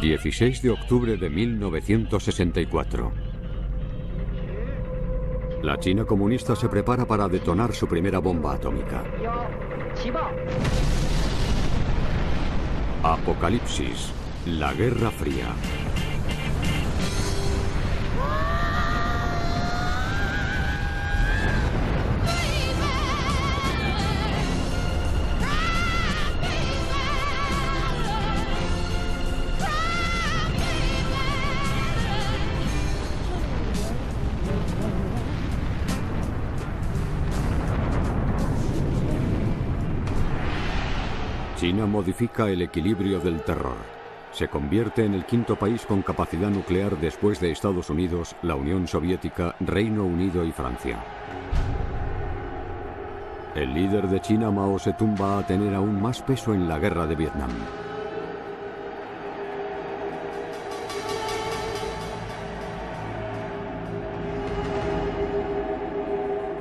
16 de octubre de 1964. La China comunista se prepara para detonar su primera bomba atómica. Apocalipsis, la Guerra Fría. China modifica el equilibrio del terror. Se convierte en el quinto país con capacidad nuclear después de Estados Unidos, la Unión Soviética, Reino Unido y Francia. El líder de China, Mao Zedong, va a tener aún más peso en la guerra de Vietnam.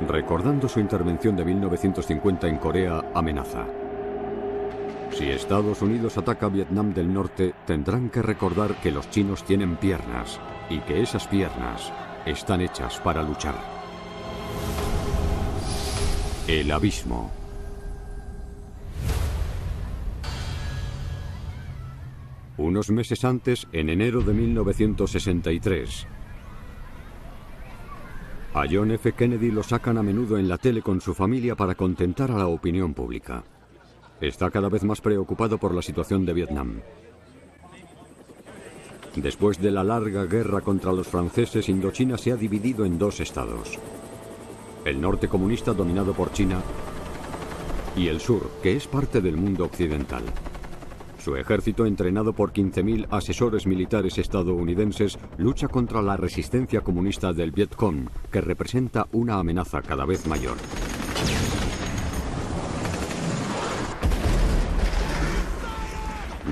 Recordando su intervención de 1950 en Corea, amenaza: si Estados Unidos ataca a Vietnam del Norte, tendrán que recordar que los chinos tienen piernas y que esas piernas están hechas para luchar. El abismo. Unos meses antes, en enero de 1963, a John F. Kennedy lo sacan a menudo en la tele con su familia para contentar a la opinión pública. Está cada vez más preocupado por la situación de Vietnam. Después de la larga guerra contra los franceses, Indochina se ha dividido en dos estados: el norte comunista, dominado por China, y el sur, que es parte del mundo occidental. Su ejército, entrenado por 15.000 asesores militares estadounidenses, lucha contra la resistencia comunista del Vietcong, que representa una amenaza cada vez mayor.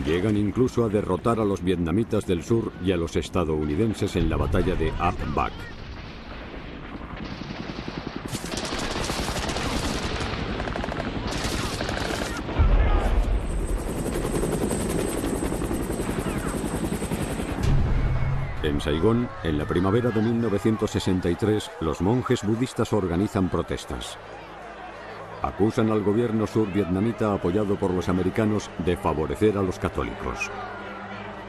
Llegan incluso a derrotar a los vietnamitas del sur y a los estadounidenses en la batalla de Ap Bac. En Saigón, en la primavera de 1963, los monjes budistas organizan protestas. Acusan al gobierno survietnamita, apoyado por los americanos, de favorecer a los católicos.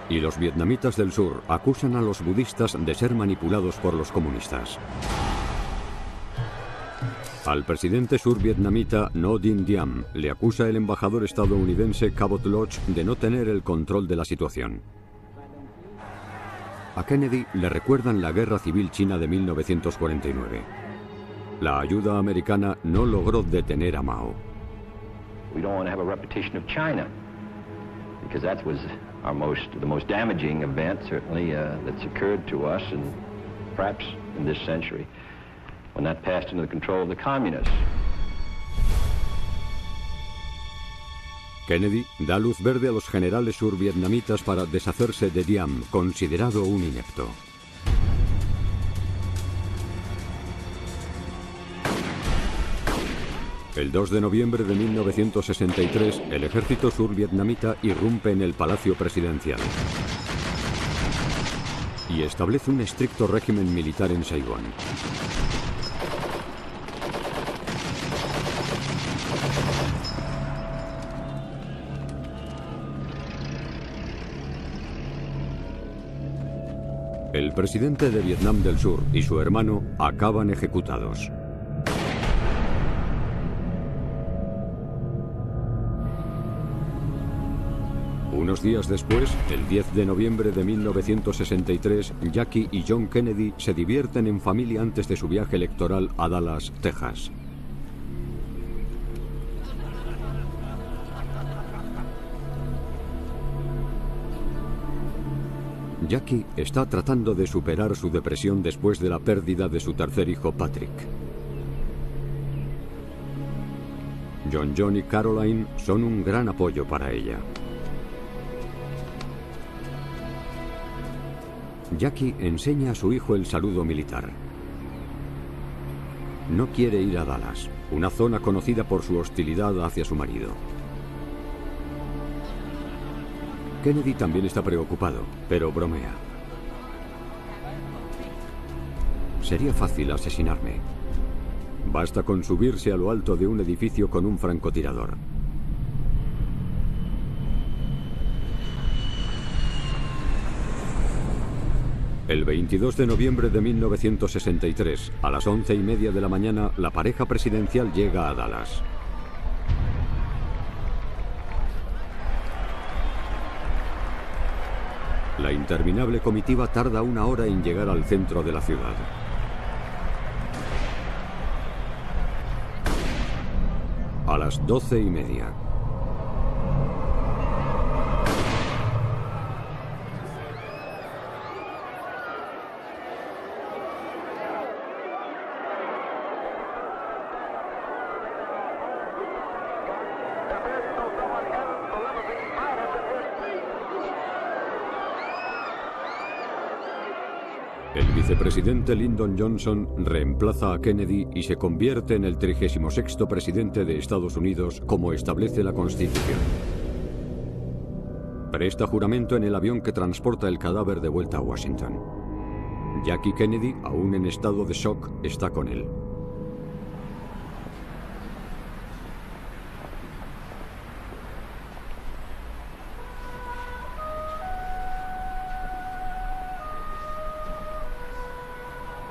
Y los vietnamitas del sur acusan a los budistas de ser manipulados por los comunistas. Al presidente survietnamita No Dinh Diem le acusa el embajador estadounidense Cabot Lodge de no tener el control de la situación. A Kennedy le recuerdan la Guerra Civil China de 1949. La ayuda americana no logró detener a Mao. We don't want to have a repetition of China, because that was the most damaging event, certainly, that's occurred to us, and perhaps in this century, when that passed into the control of the communists. Kennedy da luz verde a los generales survietnamitas para deshacerse de Diem, considerado un inepto. El 2 de noviembre de 1963, el ejército survietnamita irrumpe en el Palacio Presidencial y establece un estricto régimen militar en Saigón. El presidente de Vietnam del Sur y su hermano acaban ejecutados. Unos días después, el 10 de noviembre de 1963, Jackie y John Kennedy se divierten en familia antes de su viaje electoral a Dallas, Texas. Jackie está tratando de superar su depresión después de la pérdida de su tercer hijo, Patrick. John y Caroline son un gran apoyo para ella. Jackie enseña a su hijo el saludo militar. No quiere ir a Dallas, una zona conocida por su hostilidad hacia su marido. Kennedy también está preocupado, pero bromea. Sería fácil asesinarme. Basta con subirse a lo alto de un edificio con un francotirador. El 22 de noviembre de 1963, a las 11:30 de la mañana, la pareja presidencial llega a Dallas. La interminable comitiva tarda 1 hora en llegar al centro de la ciudad. A las 12:30. El vicepresidente Lyndon Johnson reemplaza a Kennedy y se convierte en el 36º presidente de Estados Unidos, como establece la Constitución. Presta juramento en el avión que transporta el cadáver de vuelta a Washington. Jackie Kennedy, aún en estado de shock, está con él.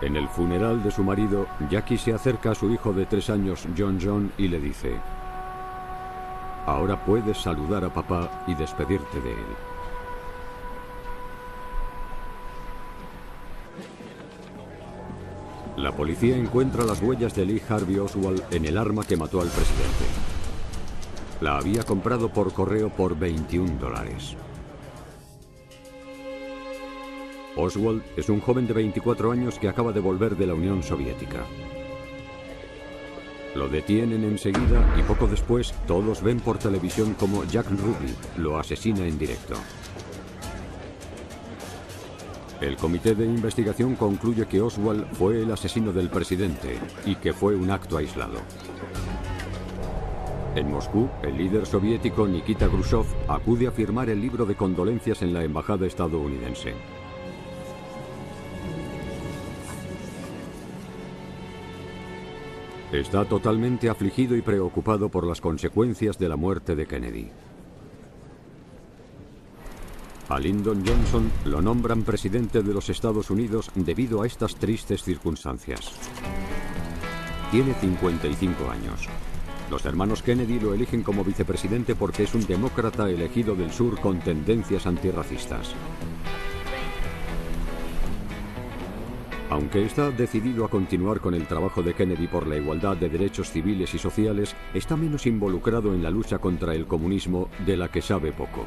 En el funeral de su marido, Jackie se acerca a su hijo de 3 años, John, y le dice: ahora puedes saludar a papá y despedirte de él. La policía encuentra las huellas de Lee Harvey Oswald en el arma que mató al presidente. La había comprado por correo por $21. Oswald es un joven de 24 años que acaba de volver de la Unión Soviética. Lo detienen enseguida y poco después todos ven por televisión como Jack Ruby lo asesina en directo. El comité de investigación concluye que Oswald fue el asesino del presidente y que fue un acto aislado. En Moscú, el líder soviético Nikita Khrushchev acude a firmar el libro de condolencias en la embajada estadounidense. Está totalmente afligido y preocupado por las consecuencias de la muerte de Kennedy. A Lyndon Johnson lo nombran presidente de los Estados Unidos debido a estas tristes circunstancias. Tiene 55 años. Los hermanos Kennedy lo eligen como vicepresidente porque es un demócrata elegido del sur con tendencias antirracistas. Aunque está decidido a continuar con el trabajo de Kennedy por la igualdad de derechos civiles y sociales, está menos involucrado en la lucha contra el comunismo, de la que sabe poco.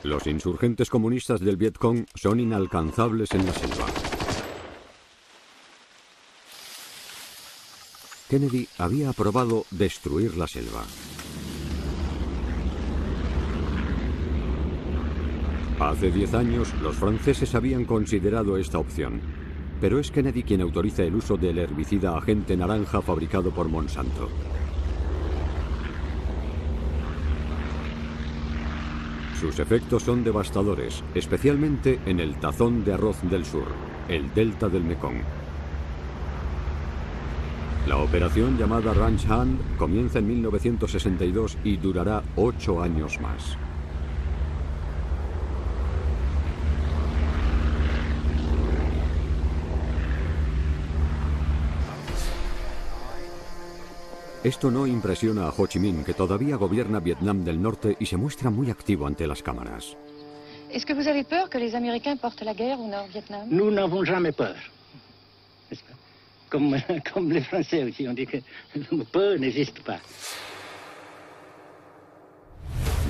Los insurgentes comunistas del Vietcong son inalcanzables en la selva. Kennedy había aprobado destruir la selva. Hace 10 años, los franceses habían considerado esta opción, pero es Kennedy quien autoriza el uso del herbicida agente naranja fabricado por Monsanto. Sus efectos son devastadores, especialmente en el tazón de arroz del sur, el delta del Mekong. La operación llamada Ranch Hand comienza en 1962 y durará 8 años más. Esto no impresiona a Ho Chi Minh, que todavía gobierna Vietnam del Norte y se muestra muy activo ante las cámaras. ¿Es que vous avez peur que les Américains portent la guerre au Nord-Vietnam? Nous n'avons jamais peur. Comme les Français aussi, on dit que peur n'existe pas.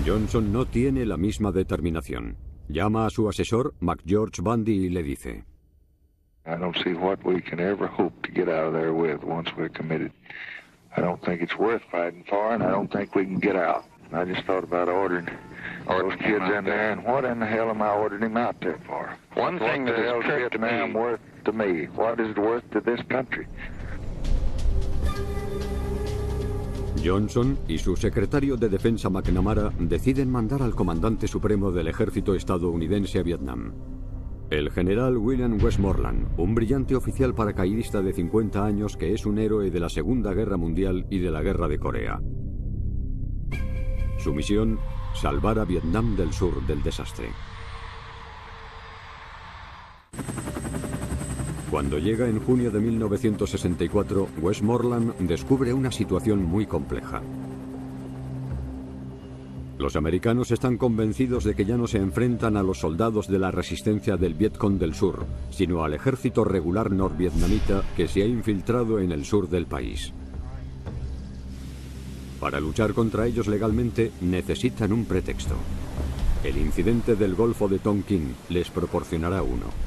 Johnson no tiene la misma determinación. Llama a su asesor, McGeorge Bundy, y le dice: I don't see what we can ever hope to get out of there with once we're committed. I don't think it's worth fighting for, and I don't think we can get out. I just thought about ordering those kids in there, and what in the hell am I ordering him out there for? One thing that is Vietnam worth to me? What is it worth to this country? Johnson y su secretario de Defensa McNamara deciden mandar al comandante supremo del ejército estadounidense a Vietnam, el general William Westmoreland, un brillante oficial paracaidista de 50 años que es un héroe de la Segunda Guerra Mundial y de la Guerra de Corea. Su misión, salvar a Vietnam del Sur del desastre. Cuando llega en junio de 1964, Westmoreland descubre una situación muy compleja. Los americanos están convencidos de que ya no se enfrentan a los soldados de la resistencia del Vietcong del Sur, sino al ejército regular norvietnamita que se ha infiltrado en el sur del país. Para luchar contra ellos legalmente necesitan un pretexto. El incidente del Golfo de Tonkin les proporcionará uno.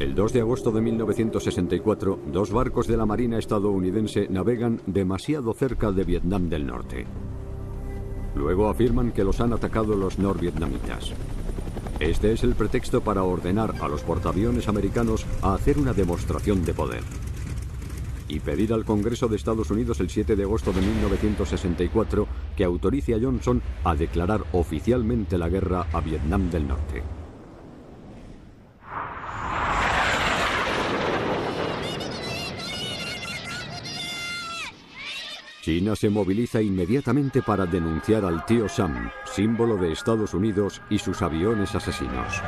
El 2 de agosto de 1964, dos barcos de la Marina estadounidense navegan demasiado cerca de Vietnam del Norte. Luego afirman que los han atacado los norvietnamitas. Este es el pretexto para ordenar a los portaaviones americanos a hacer una demostración de poder y pedir al Congreso de Estados Unidos el 7 de agosto de 1964 que autorice a Johnson a declarar oficialmente la guerra a Vietnam del Norte. China se moviliza inmediatamente para denunciar al tío Sam, símbolo de Estados Unidos y sus aviones asesinos.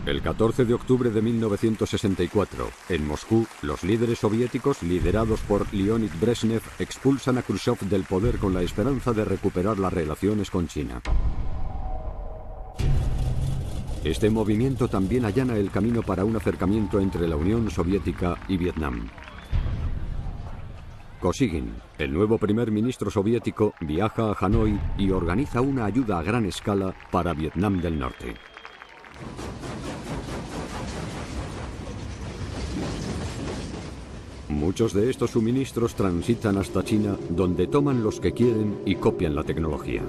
El 14 de octubre de 1964, en Moscú, los líderes soviéticos, liderados por Leonid Brezhnev, expulsan a Khrushchev del poder con la esperanza de recuperar las relaciones con China. Este movimiento también allana el camino para un acercamiento entre la Unión Soviética y Vietnam. Kosygin, el nuevo primer ministro soviético, viaja a Hanoi y organiza una ayuda a gran escala para Vietnam del Norte. Muchos de estos suministros transitan hasta China, donde toman los que quieren y copian la tecnología.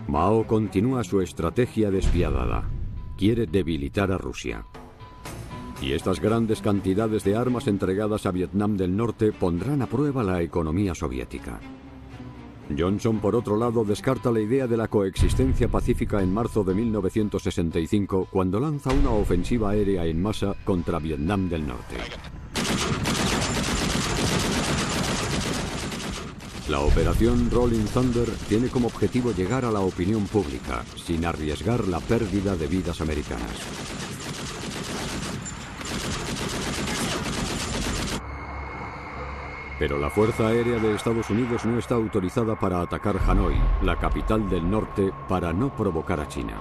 Mao continúa su estrategia despiadada. Quiere debilitar a Rusia. Y estas grandes cantidades de armas entregadas a Vietnam del Norte pondrán a prueba la economía soviética. Johnson, por otro lado, descarta la idea de la coexistencia pacífica en marzo de 1965, cuando lanza una ofensiva aérea en masa contra Vietnam del Norte. La operación Rolling Thunder tiene como objetivo llegar a la opinión pública, sin arriesgar la pérdida de vidas americanas. Pero la Fuerza Aérea de Estados Unidos no está autorizada para atacar Hanoi, la capital del norte, para no provocar a China.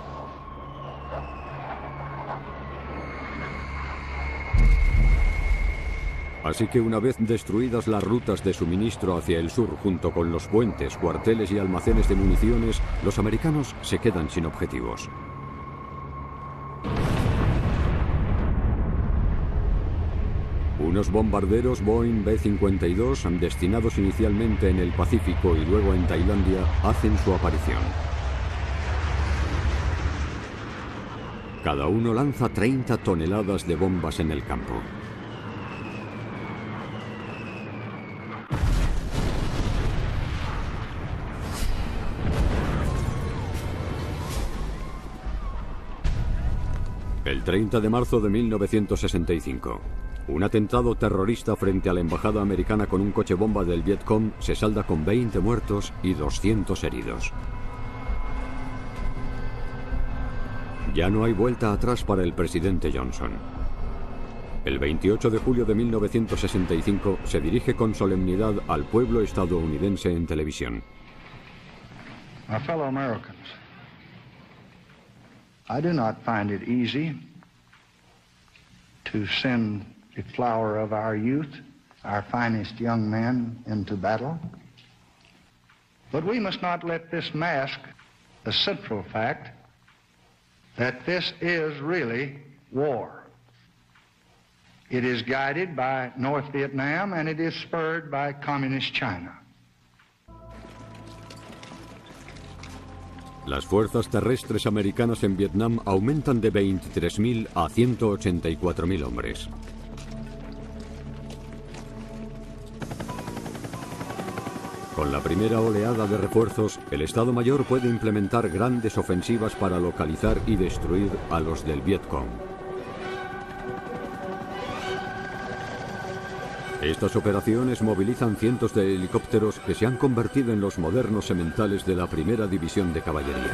Así que una vez destruidas las rutas de suministro hacia el sur junto con los puentes, cuarteles y almacenes de municiones, los americanos se quedan sin objetivos. Unos bombarderos Boeing B-52, destinados inicialmente en el Pacífico y luego en Tailandia, hacen su aparición. Cada uno lanza 30 toneladas de bombas en el campo. El 30 de marzo de 1965, un atentado terrorista frente a la embajada americana con un coche bomba del Vietcong se salda con 20 muertos y 200 heridos. Ya no hay vuelta atrás para el presidente Johnson. El 28 de julio de 1965 se dirige con solemnidad al pueblo estadounidense en televisión. My fellow Americans, I do not find it easy to send the flower of our youth, our finest young men, into battle. But we must not let this mask the central fact that this is really war. It is guided by North Vietnam and it is spurred by Communist China. Las fuerzas terrestres americanas en Vietnam aumentan de 23.000 a 184.000 hombres. Con la primera oleada de refuerzos, el Estado Mayor puede implementar grandes ofensivas para localizar y destruir a los del Vietcong. Estas operaciones movilizan cientos de helicópteros que se han convertido en los modernos sementales de la primera división de caballería.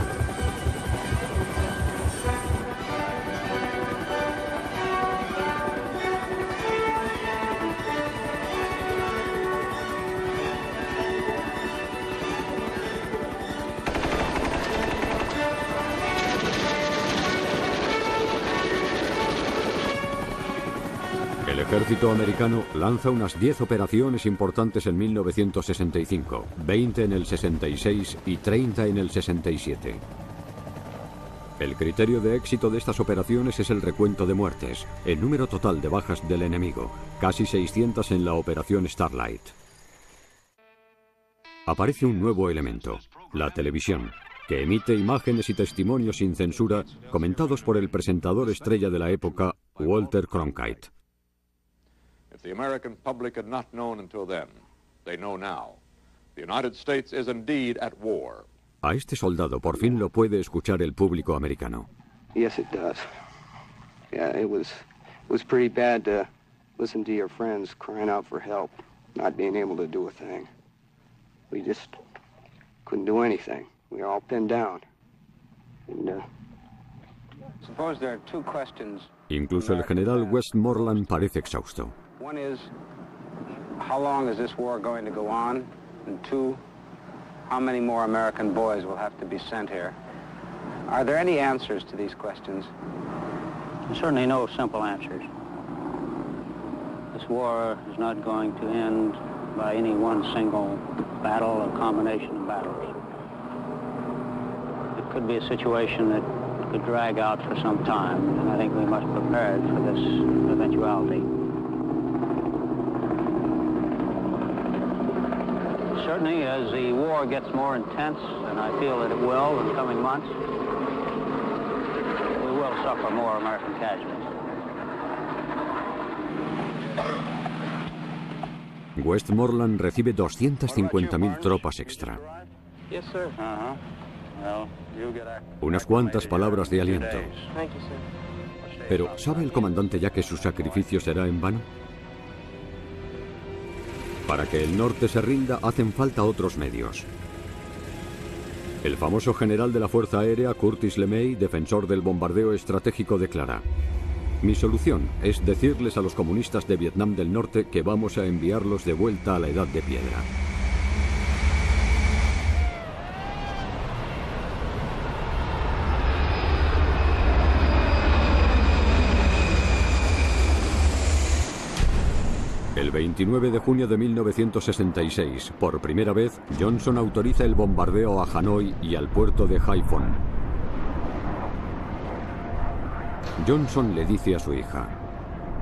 El ejército americano lanza unas 10 operaciones importantes en 1965, 20 en el 66 y 30 en el 67. El criterio de éxito de estas operaciones es el recuento de muertes, el número total de bajas del enemigo, casi 600 en la operación Starlight. Aparece un nuevo elemento, la televisión, que emite imágenes y testimonios sin censura comentados por el presentador estrella de la época, Walter Cronkite. If the American public had not known until then, they know now. The United States is indeed at war. A este soldado por fin lo puede escuchar el público americano. Yes, it does. Yeah, it was pretty bad to listen to your friends crying out for help, not being able to do a thing. We just couldn't do anything. We were all pinned down. And, Suppose there are two questions. Incluso el general Westmoreland parece exhausto. One is, how long is this war going to go on? And two, how many more American boys will have to be sent here? Are there any answers to these questions? Certainly no simple answers. This war is not going to end by any one single battle or combination of battles. It could be a situation that could drag out for some time, and I think we must prepare for this eventuality. Certainly, as the war gets more intense, and I feel that it will in the coming months, we will suffer more American casualties. Westmoreland recibe 250.000 tropas extra. Yes, sir. Unas cuantas palabras de aliento. Pero, ¿sabe el comandante ya que su sacrificio será en vano? Para que el norte se rinda hacen falta otros medios. El famoso general de la Fuerza Aérea, Curtis LeMay, defensor del bombardeo estratégico, declara: mi solución es decirles a los comunistas de Vietnam del Norte que vamos a enviarlos de vuelta a la Edad de Piedra. El 29 de junio de 1966, por primera vez, Johnson autoriza el bombardeo a Hanoi y al puerto de Haiphong. Johnson le dice a su hija: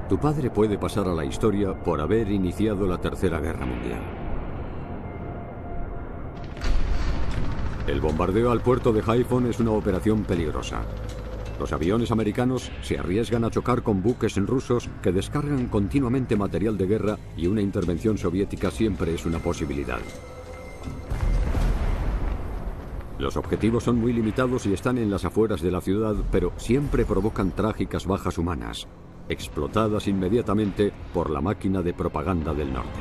tu padre puede pasar a la historia por haber iniciado la Tercera Guerra Mundial. El bombardeo al puerto de Haiphong es una operación peligrosa. Los aviones americanos se arriesgan a chocar con buques rusos que descargan continuamente material de guerra y una intervención soviética siempre es una posibilidad. Los objetivos son muy limitados y están en las afueras de la ciudad, pero siempre provocan trágicas bajas humanas, explotadas inmediatamente por la máquina de propaganda del norte.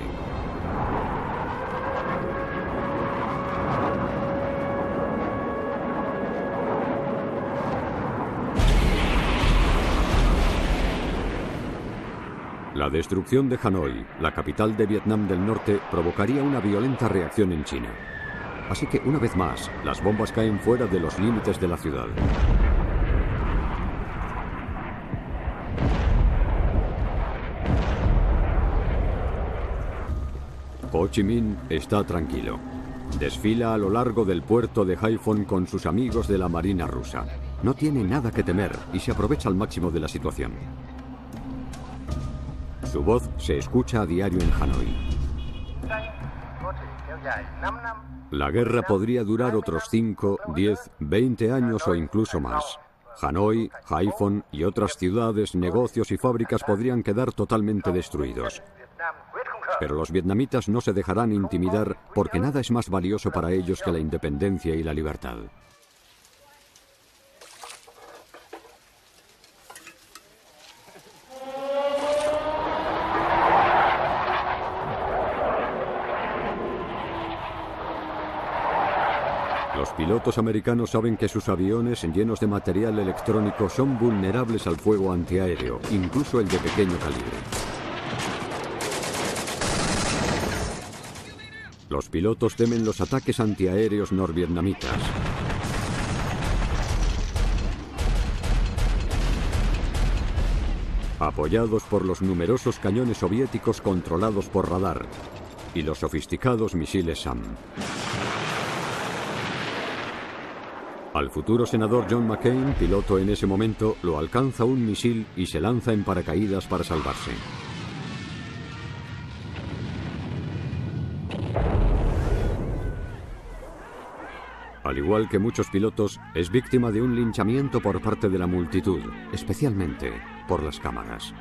La destrucción de Hanoi, la capital de Vietnam del Norte, provocaría una violenta reacción en China. Así que, una vez más, las bombas caen fuera de los límites de la ciudad. Ho Chi Minh está tranquilo. Desfila a lo largo del puerto de Haiphong con sus amigos de la Marina rusa. No tiene nada que temer y se aprovecha al máximo de la situación. Su voz se escucha a diario en Hanoi. La guerra podría durar otros 5, 10, 20 años o incluso más. Hanoi, Haiphong y otras ciudades, negocios y fábricas podrían quedar totalmente destruidos. Pero los vietnamitas no se dejarán intimidar porque nada es más valioso para ellos que la independencia y la libertad. Los pilotos americanos saben que sus aviones llenos de material electrónico son vulnerables al fuego antiaéreo, incluso el de pequeño calibre. Los pilotos temen los ataques antiaéreos norvietnamitas. Apoyados por los numerosos cañones soviéticos controlados por radar y los sofisticados misiles SAM. Al futuro senador John McCain, piloto en ese momento, lo alcanza un misil y se lanza en paracaídas para salvarse. Al igual que muchos pilotos, es víctima de un linchamiento por parte de la multitud, especialmente por las cámaras.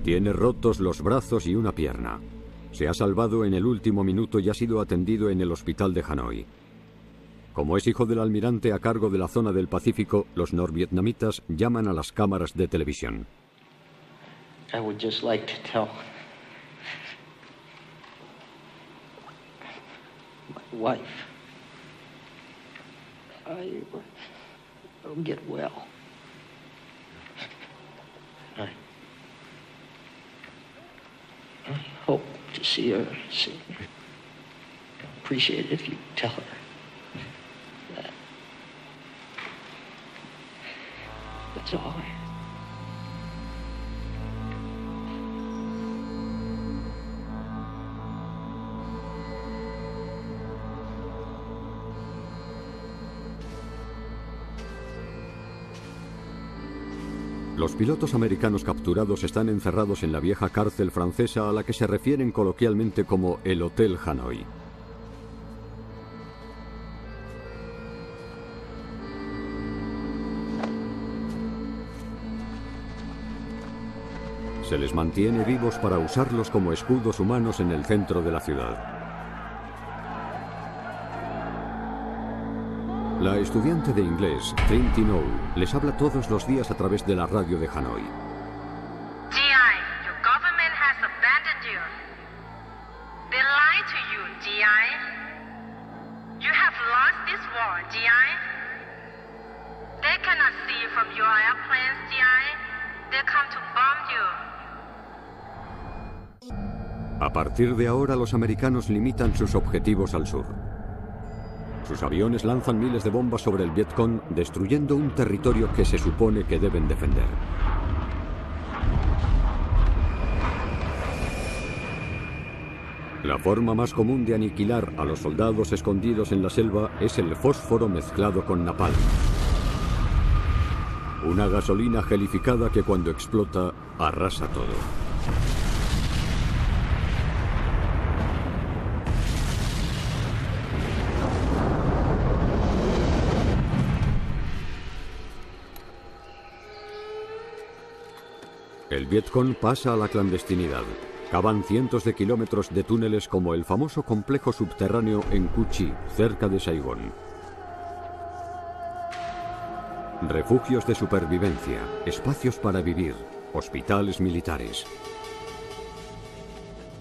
Tiene rotos los brazos y una pierna. Se ha salvado en el último minuto y ha sido atendido en el hospital de Hanoi. Como es hijo del almirante a cargo de la zona del Pacífico, los norvietnamitas llaman a las cámaras de televisión. I would just like to tell my wife I'll get well. I hope to see her soon. I'd appreciate it if you tell her that. That's all. Los pilotos americanos capturados están encerrados en la vieja cárcel francesa a la que se refieren coloquialmente como el Hotel Hanoi. Se les mantiene vivos para usarlos como escudos humanos en el centro de la ciudad. La estudiante de inglés, Trinity No, les habla todos los días a través de la radio de Hanoi. GI, your government has abandoned you. They lied to you, GI. You have lost this war, GI. They cannot see you from your airplanes, GI. They come to bomb you. A partir de ahora, los americanos limitan sus objetivos al sur. Sus aviones lanzan miles de bombas sobre el Vietcong, destruyendo un territorio que se supone que deben defender. La forma más común de aniquilar a los soldados escondidos en la selva es el fósforo mezclado con napalm. Una gasolina gelificada que cuando explota arrasa todo. El Vietcong pasa a la clandestinidad. Cavan cientos de kilómetros de túneles como el famoso complejo subterráneo en Cu Chi, cerca de Saigón. Refugios de supervivencia, espacios para vivir, hospitales militares,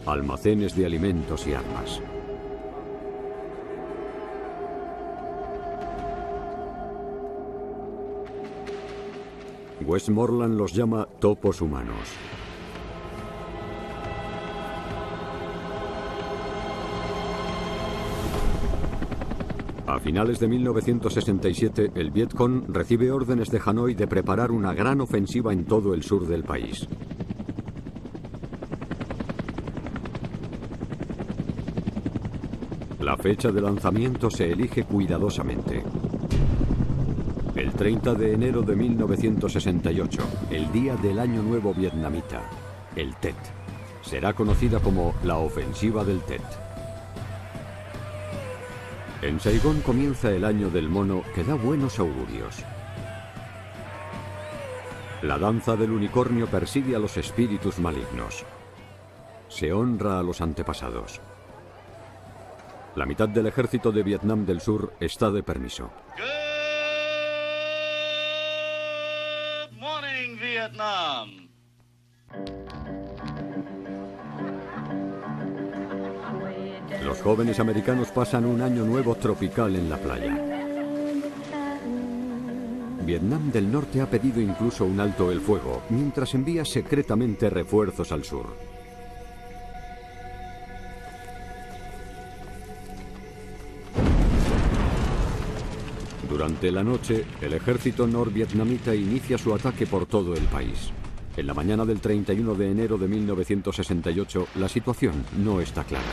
almacenes de alimentos y armas. Westmoreland los llama topos humanos. A finales de 1967, el Vietcong recibe órdenes de Hanoi de preparar una gran ofensiva en todo el sur del país. La fecha de lanzamiento se elige cuidadosamente. El 30 de enero de 1968, el día del Año Nuevo vietnamita, el Tet. Será conocida como la Ofensiva del Tet. En Saigón comienza el año del mono que da buenos augurios. La danza del unicornio persigue a los espíritus malignos. Se honra a los antepasados. La mitad del ejército de Vietnam del Sur está de permiso. Good morning, Vietnam. Los jóvenes americanos pasan un año nuevo tropical en la playa. Vietnam del Norte ha pedido incluso un alto el fuego, mientras envía secretamente refuerzos al sur. Durante la noche, el ejército norvietnamita inicia su ataque por todo el país. En la mañana del 31 de enero de 1968, la situación no está clara.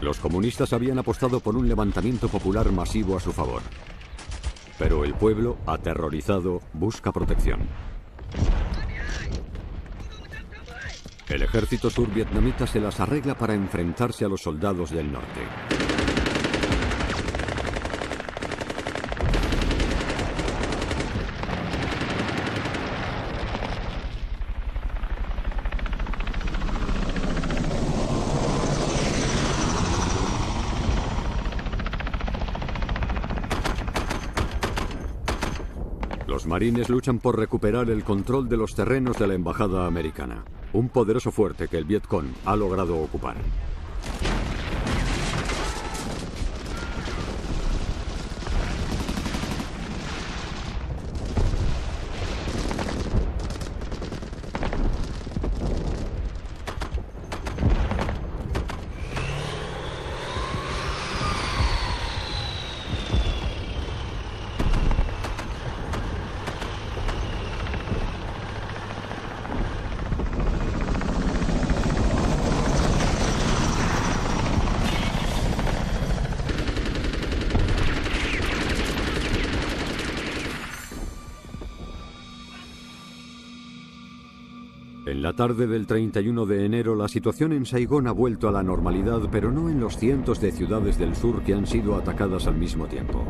Los comunistas habían apostado por un levantamiento popular masivo a su favor. Pero el pueblo, aterrorizado, busca protección. El ejército survietnamita se las arregla para enfrentarse a los soldados del norte. Los marines luchan por recuperar el control de los terrenos de la embajada americana, un poderoso fuerte que el Vietcong ha logrado ocupar. En la tarde del 31 de enero, la situación en Saigón ha vuelto a la normalidad, pero no en los cientos de ciudades del sur que han sido atacadas al mismo tiempo.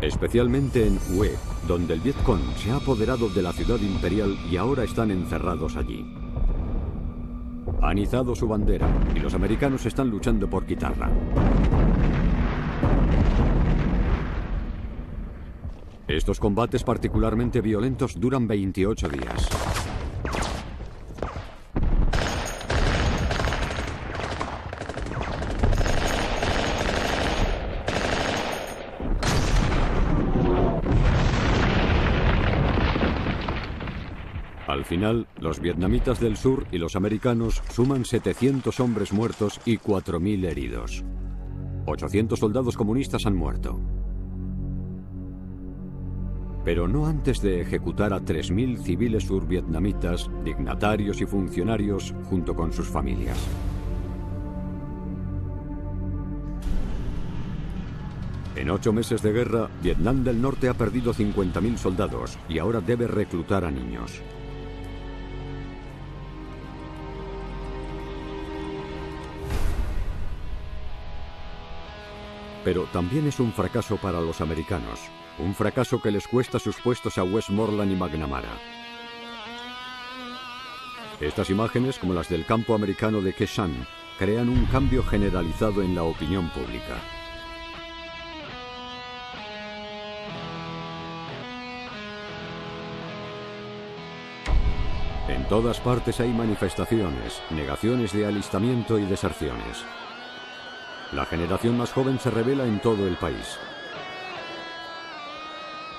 Especialmente en Hue, donde el Vietcong se ha apoderado de la ciudad imperial y ahora están encerrados allí. Han izado su bandera y los americanos están luchando por quitarla. Estos combates particularmente violentos duran 28 días. Al final, los vietnamitas del sur y los americanos suman 700 hombres muertos y 4.000 heridos. 800 soldados comunistas han muerto. Pero no antes de ejecutar a 3.000 civiles survietnamitas, dignatarios y funcionarios, junto con sus familias. En 8 meses de guerra, Vietnam del Norte ha perdido 50.000 soldados y ahora debe reclutar a niños. Pero también es un fracaso para los americanos. Un fracaso que les cuesta sus puestos a Westmoreland y McNamara. Estas imágenes, como las del campo americano de Khe Sanh, crean un cambio generalizado en la opinión pública. En todas partes hay manifestaciones, negaciones de alistamiento y deserciones. La generación más joven se rebela en todo el país.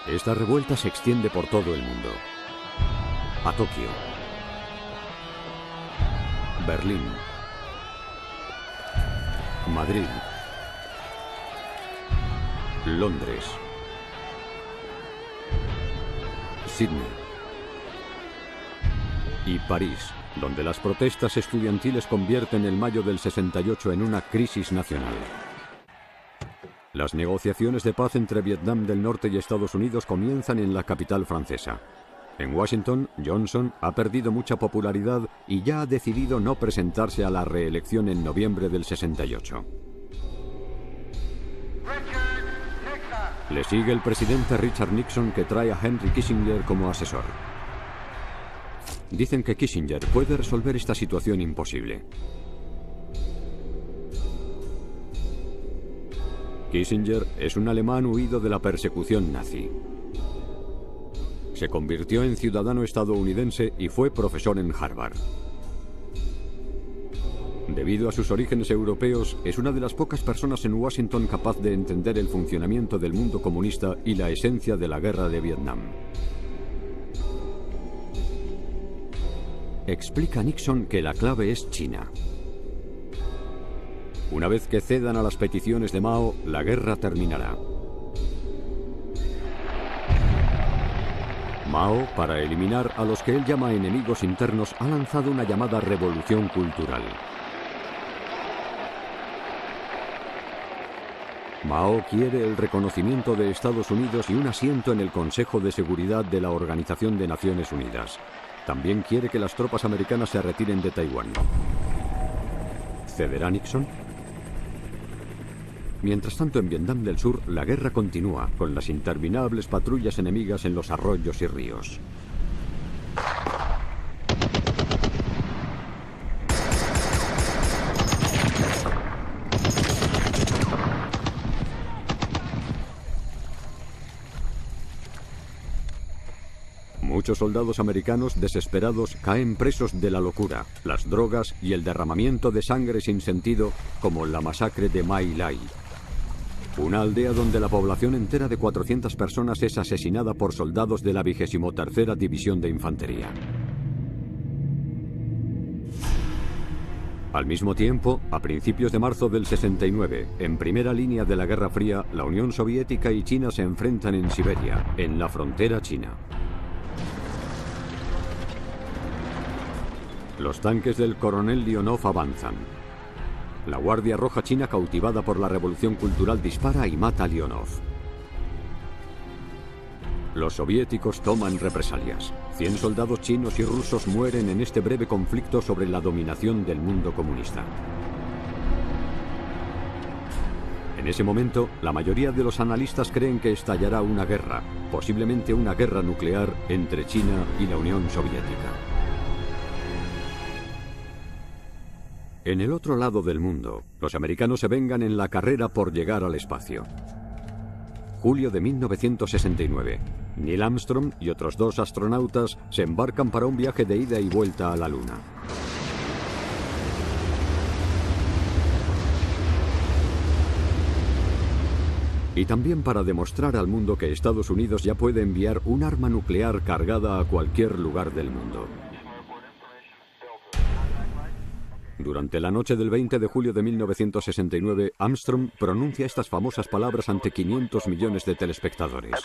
Esta revuelta se extiende por todo el mundo. A Tokio, Berlín, Madrid, Londres, Sydney, y París, donde las protestas estudiantiles convierten el mayo del 68 en una crisis nacional. Las negociaciones de paz entre Vietnam del Norte y Estados Unidos comienzan en la capital francesa. En Washington, Johnson ha perdido mucha popularidad y ya ha decidido no presentarse a la reelección en noviembre del 68. Le sigue el presidente Richard Nixon, que trae a Henry Kissinger como asesor. Dicen que Kissinger puede resolver esta situación imposible. Kissinger es un alemán huido de la persecución nazi. Se convirtió en ciudadano estadounidense y fue profesor en Harvard. Debido a sus orígenes europeos, es una de las pocas personas en Washington capaz de entender el funcionamiento del mundo comunista y la esencia de la guerra de Vietnam. Explica Nixon que la clave es China. Una vez que cedan a las peticiones de Mao, la guerra terminará. Mao, para eliminar a los que él llama enemigos internos, ha lanzado una llamada revolución cultural. Mao quiere el reconocimiento de Estados Unidos y un asiento en el Consejo de Seguridad de la Organización de Naciones Unidas. También quiere que las tropas americanas se retiren de Taiwán. ¿Cederá Nixon? Mientras tanto, en Vietnam del Sur, la guerra continúa, con las interminables patrullas enemigas en los arroyos y ríos. Muchos soldados americanos desesperados caen presos de la locura, las drogas y el derramamiento de sangre sin sentido, como la masacre de My Lai. Una aldea donde la población entera de 400 personas es asesinada por soldados de la 23ª División de Infantería. Al mismo tiempo, a principios de marzo del 69, en primera línea de la Guerra Fría, la Unión Soviética y China se enfrentan en Siberia, en la frontera china. Los tanques del coronel Leonov avanzan. La Guardia Roja china, cautivada por la revolución cultural, dispara y mata a Leonov. Los soviéticos toman represalias. 100 soldados chinos y rusos mueren en este breve conflicto sobre la dominación del mundo comunista. En ese momento, la mayoría de los analistas creen que estallará una guerra, posiblemente una guerra nuclear, entre China y la Unión Soviética. En el otro lado del mundo, los americanos se vengan en la carrera por llegar al espacio. Julio de 1969. Neil Armstrong y otros 2 astronautas se embarcan para un viaje de ida y vuelta a la Luna. Y también para demostrar al mundo que Estados Unidos ya puede enviar un arma nuclear cargada a cualquier lugar del mundo. Durante la noche del 20 de julio de 1969, Armstrong pronuncia estas famosas palabras ante 500 millones de telespectadores.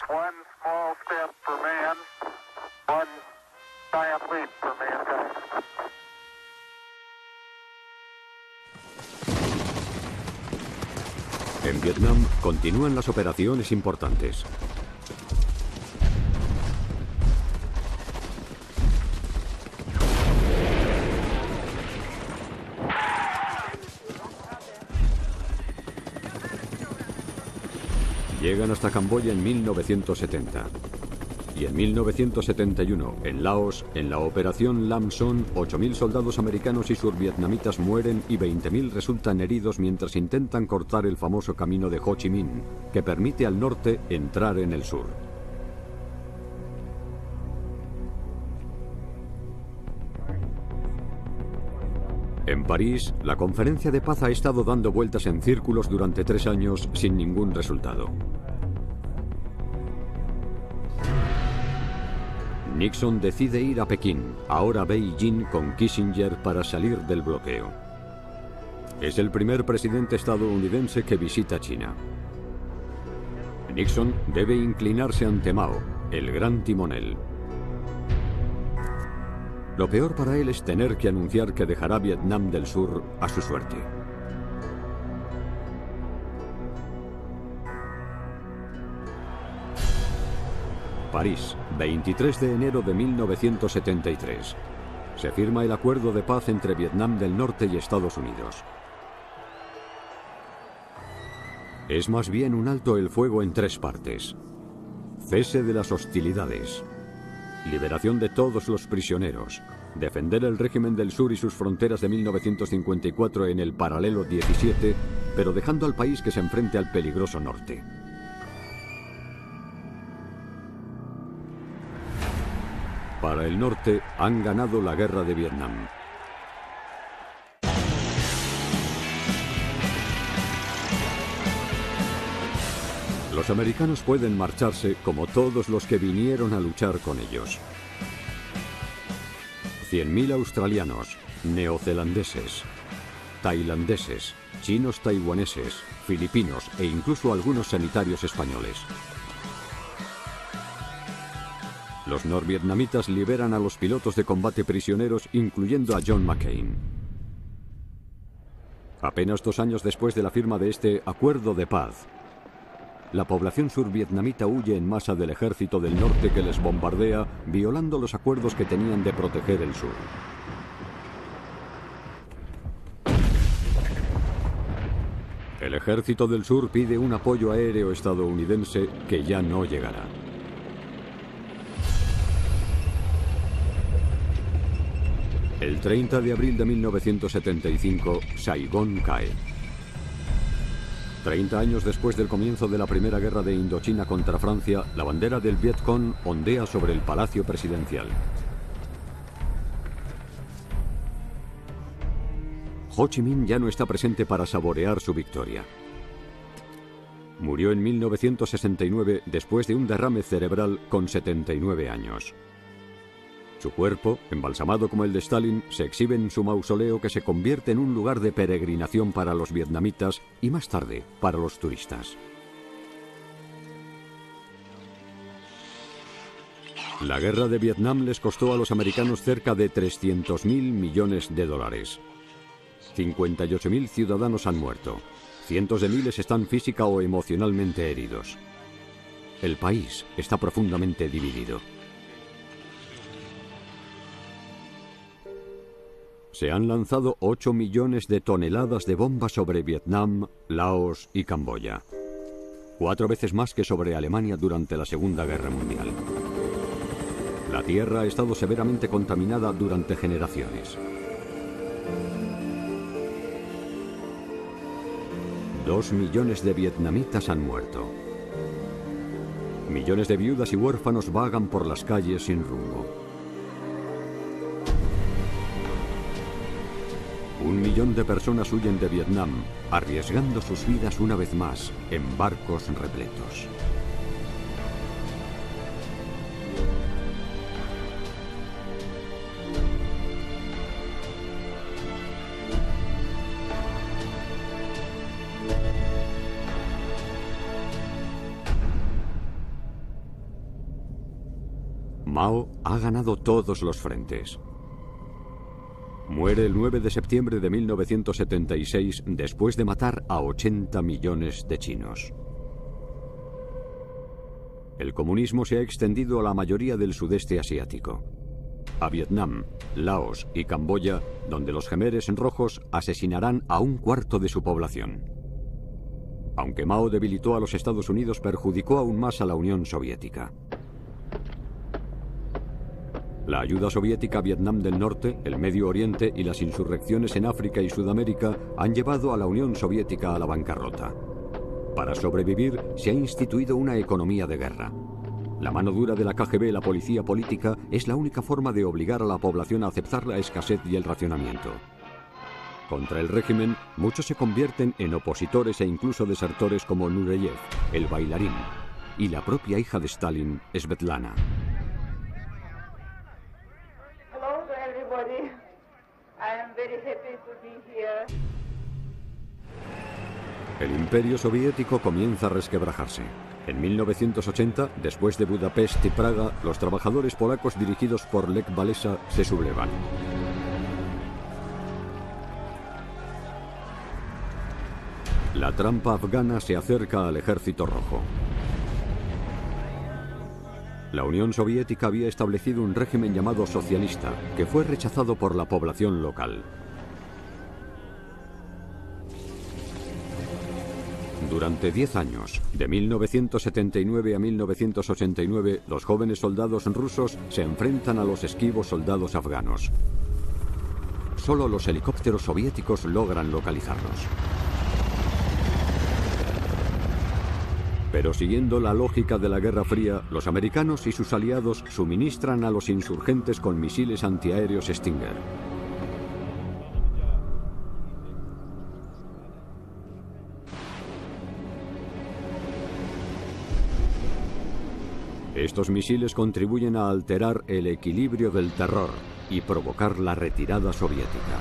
En Vietnam continúan las operaciones importantes. Llegan hasta Camboya en 1970. Y en 1971, en Laos, en la operación Lam Son, 8.000 soldados americanos y survietnamitas mueren y 20.000 resultan heridos mientras intentan cortar el famoso camino de Ho Chi Minh, que permite al norte entrar en el sur. En París, la conferencia de paz ha estado dando vueltas en círculos durante 3 años sin ningún resultado. Nixon decide ir a Pekín, ahora Beijing, con Kissinger para salir del bloqueo. Es el primer presidente estadounidense que visita China. Nixon debe inclinarse ante Mao, el gran timonel. Lo peor para él es tener que anunciar que dejará Vietnam del Sur a su suerte. París, 23 de enero de 1973. Se firma el acuerdo de paz entre Vietnam del Norte y Estados Unidos. Es más bien un alto el fuego en 3 partes. Cese de las hostilidades. Liberación de todos los prisioneros. Defender el régimen del sur y sus fronteras de 1954 en el paralelo 17, pero dejando al país que se enfrente al peligroso norte. Para el norte, han ganado la guerra de Vietnam. Los americanos pueden marcharse como todos los que vinieron a luchar con ellos. 100.000 australianos, neozelandeses, tailandeses, chinos taiwaneses, filipinos e incluso algunos sanitarios españoles. Los norvietnamitas liberan a los pilotos de combate prisioneros, incluyendo a John McCain. Apenas 2 años después de la firma de este acuerdo de paz, la población survietnamita huye en masa del ejército del norte que les bombardea, violando los acuerdos que tenían de proteger el sur. El ejército del sur pide un apoyo aéreo estadounidense que ya no llegará. El 30 de abril de 1975, Saigón cae. 30 años después del comienzo de la Primera Guerra de Indochina contra Francia, la bandera del Vietcong ondea sobre el Palacio Presidencial. Ho Chi Minh ya no está presente para saborear su victoria. Murió en 1969 después de un derrame cerebral con 79 años. Su cuerpo, embalsamado como el de Stalin, se exhibe en su mausoleo que se convierte en un lugar de peregrinación para los vietnamitas y más tarde para los turistas. La guerra de Vietnam les costó a los americanos cerca de 300.000 millones de dólares. 58.000 ciudadanos han muerto. Cientos de miles están física o emocionalmente heridos. El país está profundamente dividido. Se han lanzado 8 millones de toneladas de bombas sobre Vietnam, Laos y Camboya. 4 veces más que sobre Alemania durante la Segunda Guerra Mundial. La tierra ha estado severamente contaminada durante generaciones. 2 millones de vietnamitas han muerto. Millones de viudas y huérfanos vagan por las calles sin rumbo. 1 millón de personas huyen de Vietnam, arriesgando sus vidas una vez más en barcos repletos. Mao ha ganado todos los frentes. Muere el 9 de septiembre de 1976 después de matar a 80 millones de chinos. El comunismo se ha extendido a la mayoría del sudeste asiático. A Vietnam, Laos y Camboya, donde los Khmeres rojos asesinarán a 1/4 de su población. Aunque Mao debilitó a los Estados Unidos, perjudicó aún más a la Unión Soviética. La ayuda soviética a Vietnam del Norte, el Medio Oriente y las insurrecciones en África y Sudamérica han llevado a la Unión Soviética a la bancarrota. Para sobrevivir, se ha instituido una economía de guerra. La mano dura de la KGB, la policía política, es la única forma de obligar a la población a aceptar la escasez y el racionamiento. Contra el régimen, muchos se convierten en opositores e incluso desertores como Nureyev, el bailarín, y la propia hija de Stalin, Svetlana. El imperio soviético comienza a resquebrajarse. En 1980, después de Budapest y Praga, los trabajadores polacos dirigidos por Lech Walesa se sublevan. La trampa afgana se acerca al Ejército Rojo. La Unión Soviética había establecido un régimen llamado socialista, que fue rechazado por la población local. Durante 10 años, de 1979 a 1989, los jóvenes soldados rusos se enfrentan a los esquivos soldados afganos. Solo los helicópteros soviéticos logran localizarlos. Pero siguiendo la lógica de la Guerra Fría, los americanos y sus aliados suministran a los insurgentes con misiles antiaéreos Stinger. Estos misiles contribuyen a alterar el equilibrio del terror y provocar la retirada soviética.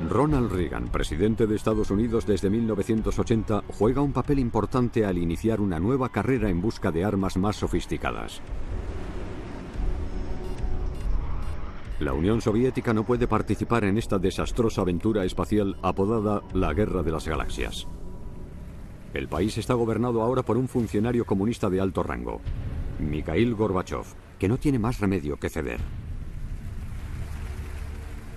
Ronald Reagan, presidente de Estados Unidos desde 1980, juega un papel importante al iniciar una nueva carrera en busca de armas más sofisticadas. La Unión Soviética no puede participar en esta desastrosa aventura espacial apodada la Guerra de las Galaxias. El país está gobernado ahora por un funcionario comunista de alto rango, Mikhail Gorbachev, que no tiene más remedio que ceder.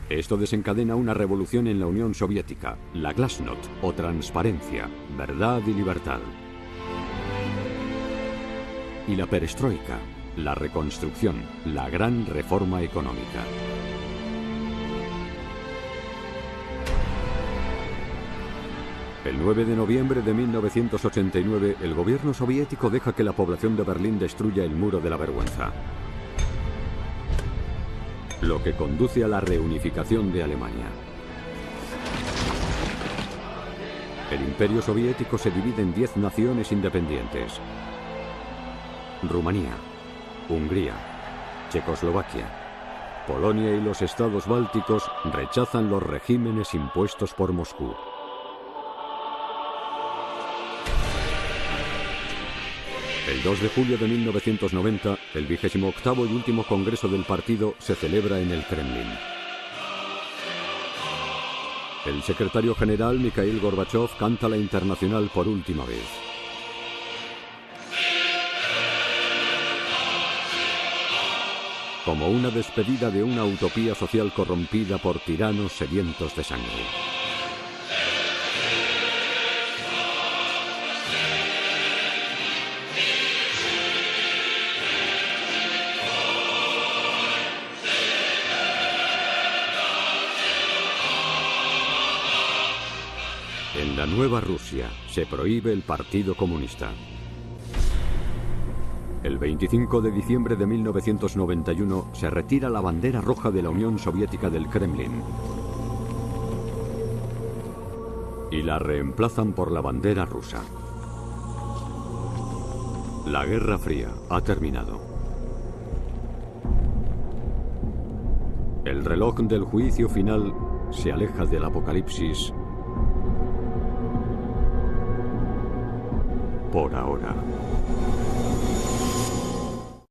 Esto desencadena una revolución en la Unión Soviética, la Glasnost o transparencia, verdad y libertad. Y la perestroika, la reconstrucción, la gran reforma económica. El 9 de noviembre de 1989, el gobierno soviético deja que la población de Berlín destruya el muro de la vergüenza, lo que conduce a la reunificación de Alemania. El Imperio Soviético se divide en 10 naciones independientes: Rumanía, Hungría, Checoslovaquia, Polonia y los estados bálticos rechazan los regímenes impuestos por Moscú. El 2 de julio de 1990, el 28º y último congreso del partido se celebra en el Kremlin. El secretario general Mikhail Gorbachev canta la Internacional por última vez. Como una despedida de una utopía social corrompida por tiranos sedientos de sangre. En la nueva Rusia se prohíbe el Partido Comunista. El 25 de diciembre de 1991 se retira la bandera roja de la Unión Soviética del Kremlin y la reemplazan por la bandera rusa. La Guerra Fría ha terminado. El reloj del juicio final se aleja del apocalipsis por ahora.